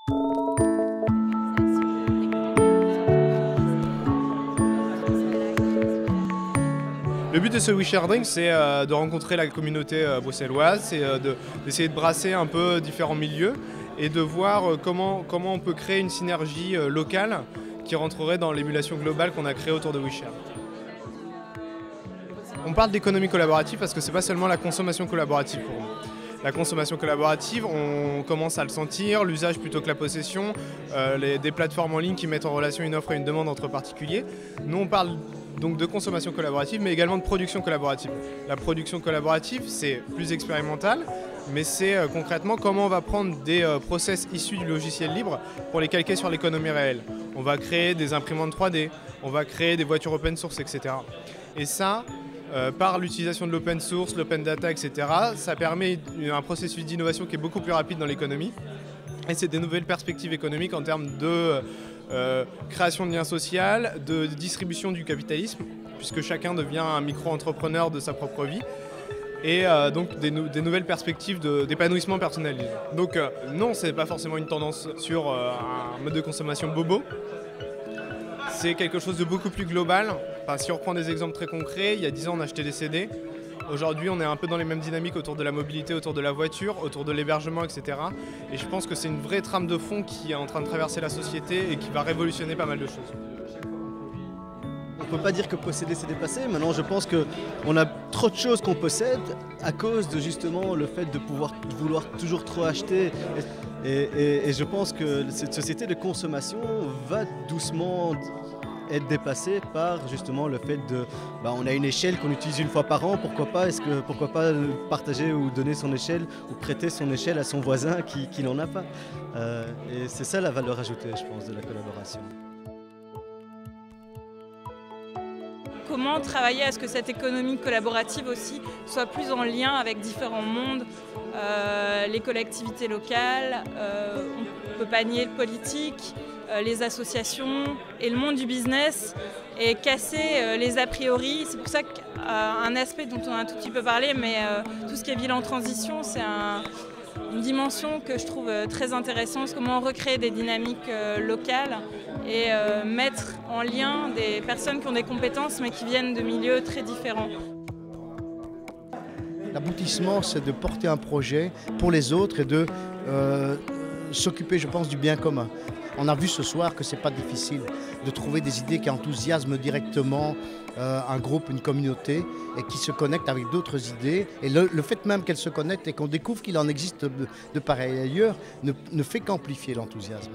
Le but de ce We Share Drink, c'est de rencontrer la communauté bruxelloise, c'est d'essayer de brasser un peu différents milieux et de voir comment on peut créer une synergie locale qui rentrerait dans l'émulation globale qu'on a créée autour de We Share. On parle d'économie collaborative parce que c'est pas seulement la consommation collaborative pour nous. La consommation collaborative, on commence à le sentir, l'usage plutôt que la possession, des plateformes en ligne qui mettent en relation une offre et une demande entre particuliers. Nous, on parle donc de consommation collaborative, mais également de production collaborative. La production collaborative, c'est plus expérimental, mais c'est concrètement comment on va prendre des process issus du logiciel libre pour les calquer sur l'économie réelle. On va créer des imprimantes 3D, on va créer des voitures open source, etc. Et ça, par l'utilisation de l'open source, l'open data, etc., ça permet un processus d'innovation qui est beaucoup plus rapide dans l'économie. Et c'est des nouvelles perspectives économiques en termes de création de liens sociaux, de distribution du capitalisme, puisque chacun devient un micro-entrepreneur de sa propre vie. Et donc des nouvelles perspectives d'épanouissement personnel. Donc non, ce n'est pas forcément une tendance sur un mode de consommation bobo. C'est quelque chose de beaucoup plus global. Enfin, si on reprend des exemples très concrets, il y a 10 ans on achetait des CD. Aujourd'hui on est un peu dans les mêmes dynamiques autour de la mobilité, autour de la voiture, autour de l'hébergement, etc. Et je pense que c'est une vraie trame de fond qui est en train de traverser la société et qui va révolutionner pas mal de choses. On ne peut pas dire que posséder c'est dépassé. Maintenant je pense qu'on a trop de choses qu'on possède à cause de justement le fait de vouloir toujours trop acheter. Et je pense que cette société de consommation va doucement être dépassée par justement le fait de on a une échelle qu'on utilise une fois par an, pourquoi pas partager ou donner son échelle ou prêter son échelle à son voisin qui n'en a pas. Et c'est ça la valeur ajoutée, je pense, de la collaboration. Comment travailler à ce que cette économie collaborative aussi soit plus en lien avec différents mondes, les collectivités locales, on ne peut pas nier le politique, les associations et le monde du business et casser les a priori. C'est pour ça qu'un aspect dont on a un tout petit peu parlé, mais tout ce qui est ville en transition, c'est une dimension que je trouve très intéressante, comment recréer des dynamiques locales et mettre en lien des personnes qui ont des compétences mais qui viennent de milieux très différents. L'aboutissement, c'est de porter un projet pour les autres et de s'occuper, je pense, du bien commun. On a vu ce soir que ce n'est pas difficile de trouver des idées qui enthousiasment directement un groupe, une communauté et qui se connectent avec d'autres idées. Et le fait même qu'elles se connectent et qu'on découvre qu'il en existe de pareil ailleurs ne fait qu'amplifier l'enthousiasme.